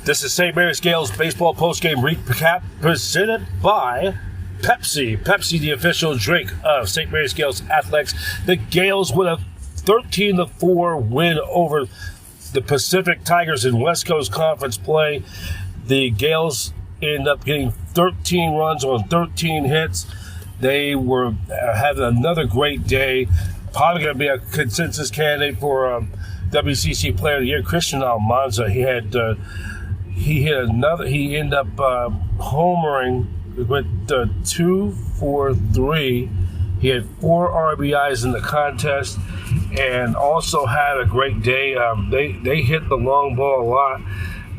This is St. Mary's Gaels baseball postgame recap presented by Pepsi. Pepsi, the official drink of St. Mary's Gaels athletics. The Gaels with a 13-4 win over the Pacific Tigers in West Coast Conference play. The Gaels end up getting 13 runs on 13 hits. They were having another great day. Probably going to be a consensus candidate for WCC Player of the Year. Christian Almanza. He ended up homering. Went 2 for 3. He had 4 RBIs in the contest, and also had a great day. They hit the long ball a lot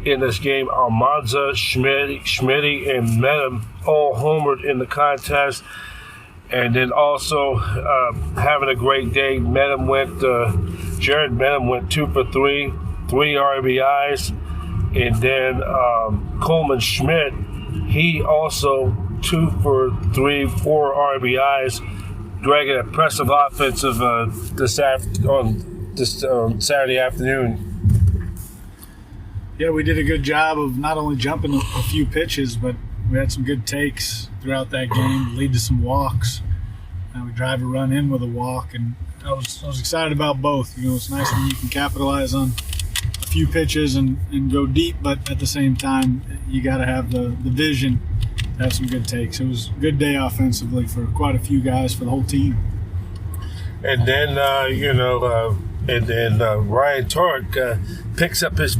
in this game. Almanza, Schmitty, and Medem all homered in the contest. And then also having a great day, Jared Medem went 2 for 3, 3 RBIs. And then Coleman Schmidt, he also 2 for 3, 4 RBIs, dragging an impressive offensive this Saturday afternoon. Yeah, we did a good job of not only jumping a few pitches, but we had some good takes throughout that game, lead to some walks. We drive a run in with a walk, and I was excited about both. You know, it's nice when you can capitalize on a few pitches and go deep, but at the same time, you got to have the vision to have some good takes. It was a good day offensively for quite a few guys, for the whole team. And then, Ryan Turek picks up his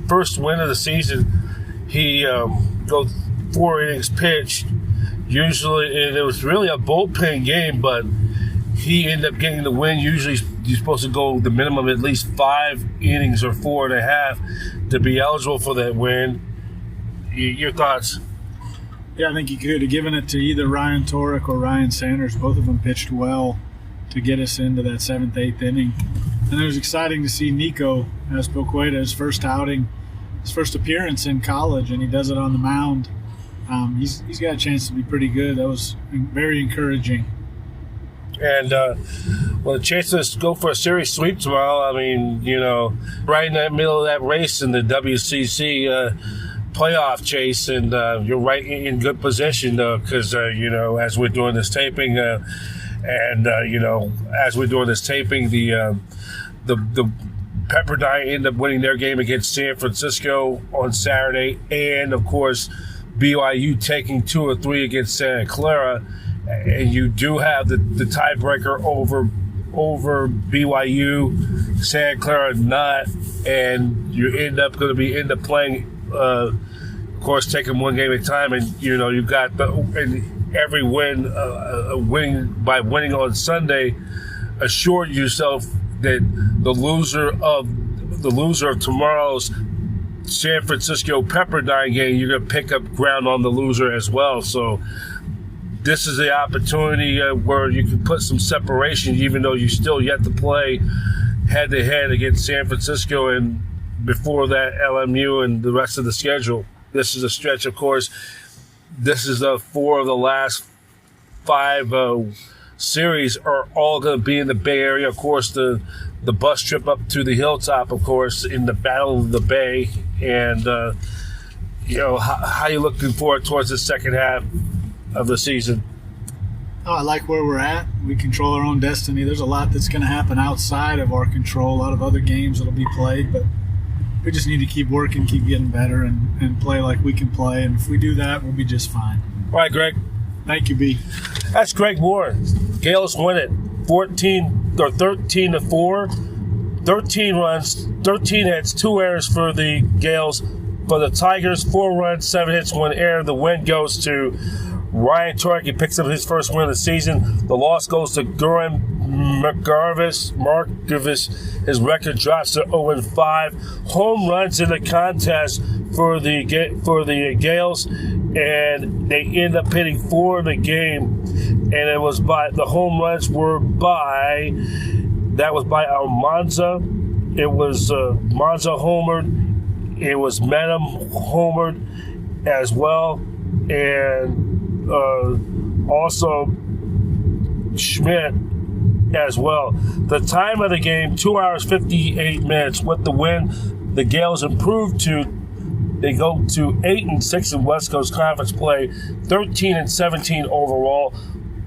first win of the season. He goes 4 innings pitched. Usually, and it was really a bullpen game, but he ended up getting the win. Usually, you're supposed to go the minimum at least 5 innings or 4.5 to be eligible for that win. Your thoughts? Yeah, I think you could have given it to either Ryan Turek or Ryan Sanders. Both of them pitched well to get us into that 7th, 8th inning. And it was exciting to see Nico Azpilicueta, his first outing, his first appearance in college, and he does it on the mound. He's got a chance to be pretty good. That was very encouraging. And a chance to go for a series sweep tomorrow. I mean, right in the middle of that race in the WCC playoff chase, and you're right in good position because as we're doing this taping, the Pepperdine ended up winning their game against San Francisco on Saturday, and of course BYU taking 2 or 3 against Santa Clara, and you do have the tiebreaker over BYU, Santa Clara not, and you end up playing, of course, taking one game at a time, and you've got every win, winning on Sunday, assure yourself that the loser of tomorrow's San Francisco Pepperdine game, you're going to pick up ground on the loser as well. So this is the opportunity where you can put some separation, even though you still yet to play head-to-head against San Francisco and before that LMU and the rest of the schedule. This is a stretch, of course. This is 4 of the last 5 series are all going to be in the Bay Area. Of course, the bus trip up to the hilltop, of course, in the Battle of the Bay. And, how are you looking forward towards the second half of the season? I like where we're at. We control our own destiny. There's a lot that's going to happen outside of our control, a lot of other games that will be played, but we just need to keep working, keep getting better, and play like we can play. And if we do that, we'll be just fine. All right, Greg. Thank you, B. That's Greg Moore. Gaels win it 13-4, 13 runs, 13 hits, 2 errors for the Gaels. For the Tigers, 4 runs, 7 hits, 1 error. The win goes to Ryan Turek. He picks up his first win of the season. The loss goes to Gurin Markgavis. His record drops to 0-5. Home runs in the contest for the Gaels, and they end up hitting 4 in the game. And it was the home runs were by Almanza. It was Manza homered. It was Medem homered as well, and also Schmidt as well. The time of the game, 2 hours, 58 minutes. With the win, the Gaels improved to They go to 8-6 in West Coast Conference play, 13-17 overall,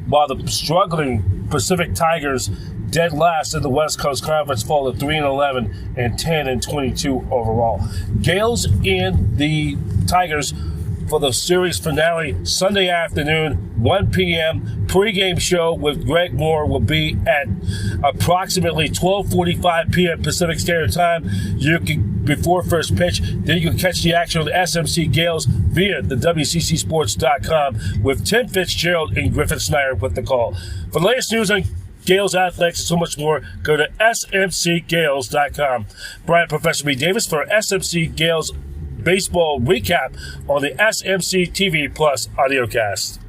while the struggling Pacific Tigers, dead last in the West Coast Conference, fall to 3-11 and 10-22 overall. Gaels and the Tigers for the series finale Sunday afternoon, 1 p.m. Pre-game show with Greg Moore will be at approximately 12:45 p.m. Pacific Standard Time. You can, before first pitch, then you can catch the action of the SMC Gaels via the WCCSports.com with Tim Fitzgerald and Griffin Snyder with the call. For the latest news on Gaels athletics and so much more, go to smcgaels.com. Brian Professor B. Davis for SMC Gaels baseball recap on the SMC-Tv Plus audiocast.